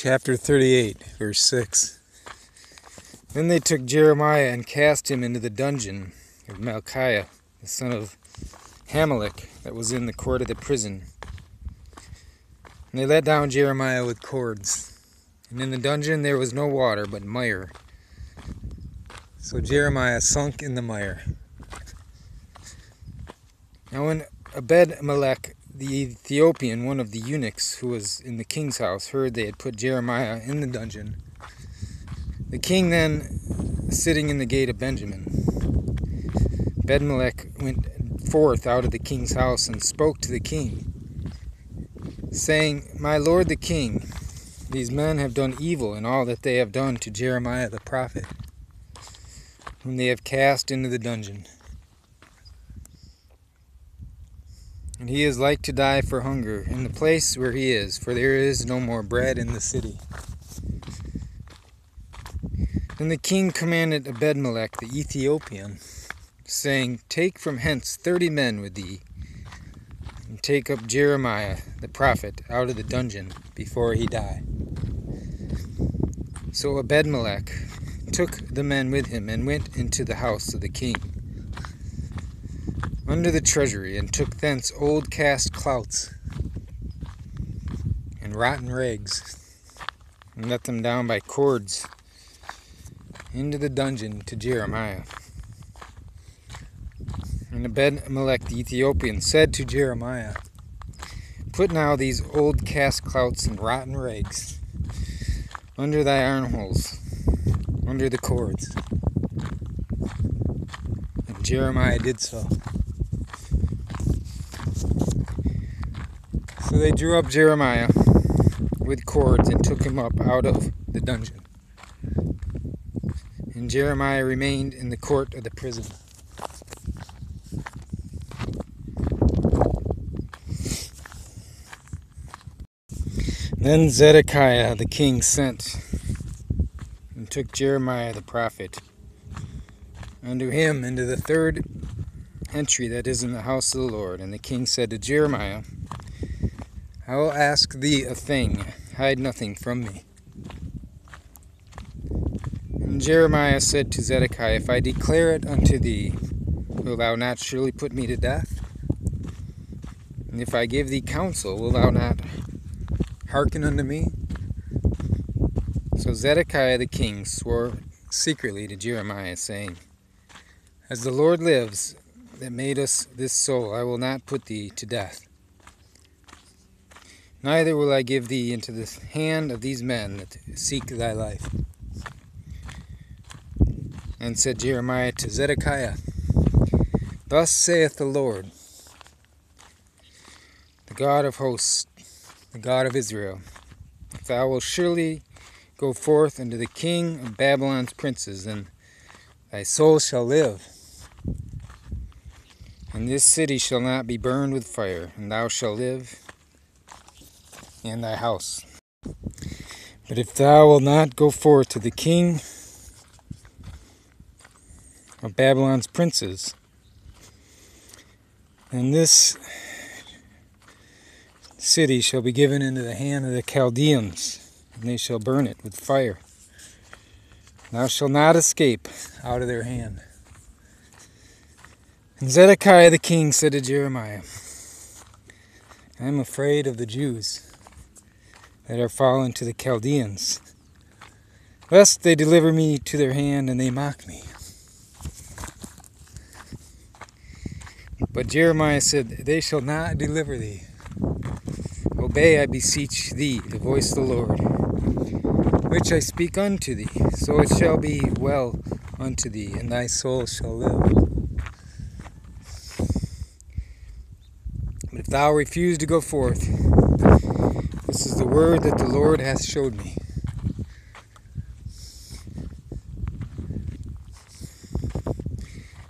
Chapter 38, verse 6. Then they took Jeremiah and cast him into the dungeon of Malchiah, the son of Hammelech, that was in the court of the prison. And they let down Jeremiah with cords. And in the dungeon there was no water but mire. So Jeremiah sunk in the mire. Now when Ebedmelech the Ethiopian, one of the eunuchs who was in the king's house, heard they had put Jeremiah in the dungeon, the king then, sitting in the gate of Benjamin, Ebedmelech went forth out of the king's house and spoke to the king, saying, My lord the king, these men have done evil in all that they have done to Jeremiah the prophet, whom they have cast into the dungeon. And he is like to die for hunger in the place where he is, for there is no more bread in the city. Then the king commanded Ebedmelech the Ethiopian, saying, Take from hence 30 men with thee, and take up Jeremiah the prophet out of the dungeon before he die. So Ebedmelech took the men with him and went into the house of the king, under the treasury, and took thence old cast clouts and rotten rags, and let them down by cords into the dungeon to Jeremiah. And Ebedmelech the Ethiopian said to Jeremiah, Put now these old cast clouts and rotten rags under thy armholes, under the cords. And Jeremiah did so. So they drew up Jeremiah with cords and took him up out of the dungeon. And Jeremiah remained in the court of the prison. Then Zedekiah the king sent and took Jeremiah the prophet unto him into the third entry that is in the house of the Lord. And the king said to Jeremiah, I will ask thee a thing, hide nothing from me. And Jeremiah said to Zedekiah, If I declare it unto thee, wilt thou not surely put me to death? And if I give thee counsel, wilt thou not hearken unto me? So Zedekiah the king swore secretly to Jeremiah, saying, As the Lord lives, that made us this soul, I will not put thee to death. Neither will I give thee into the hand of these men that seek thy life. And said Jeremiah to Zedekiah, Thus saith the Lord, the God of hosts, the God of Israel, If thou wilt surely go forth unto the king of Babylon's princes, then thy soul shall live. And this city shall not be burned with fire, and thou shalt live in thy house. But if thou wilt not go forth to the king of Babylon's princes, then this city shall be given into the hand of the Chaldeans, and they shall burn it with fire. Thou shalt not escape out of their hand. And Zedekiah the king said to Jeremiah, I am afraid of the Jews that are fallen to the Chaldeans, lest they deliver me to their hand and they mock me. But Jeremiah said, They shall not deliver thee. Obey, I beseech thee, the voice of the Lord, which I speak unto thee. So it shall be well unto thee, and thy soul shall live. But if thou refuse to go forth, this is the word that the Lord hath showed me.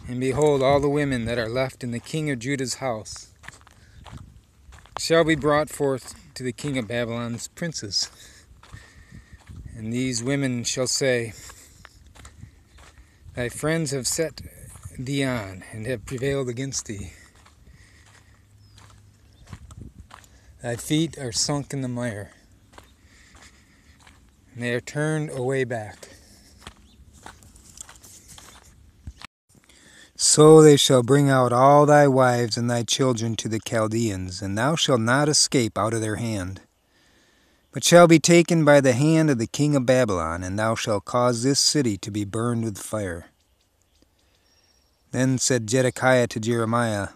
And behold, all the women that are left in the king of Judah's house shall be brought forth to the king of Babylon's princes. And these women shall say, Thy friends have set thee on, and have prevailed against thee. Thy feet are sunk in the mire. and they are turned away back. So they shall bring out all thy wives and thy children to the Chaldeans, and thou shalt not escape out of their hand, but shall be taken by the hand of the king of Babylon, and thou shalt cause this city to be burned with fire. Then said Zedekiah to Jeremiah,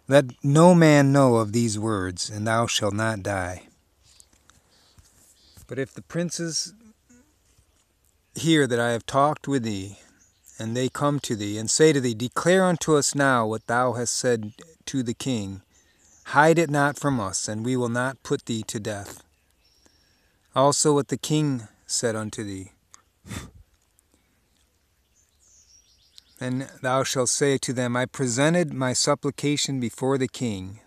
Let no man know of these words, and thou shalt not die. But if the princes hear that I have talked with thee, and they come to thee, and say to thee, Declare unto us now what thou hast said to the king, hide it not from us, and we will not put thee to death. Also what the king said unto thee. Then thou shalt say to them, I presented my supplication before the king,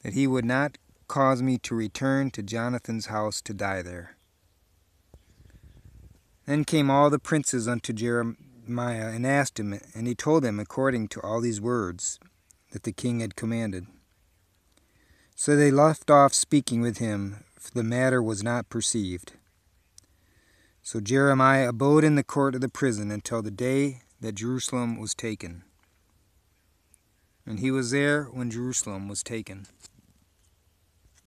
that he would not cause me to return to Jonathan's house to die there. Then came all the princes unto Jeremiah, and asked him, and he told them according to all these words that the king had commanded. So they left off speaking with him, for the matter was not perceived. So Jeremiah abode in the court of the prison until the day that Jerusalem was taken. And he was there when Jerusalem was taken.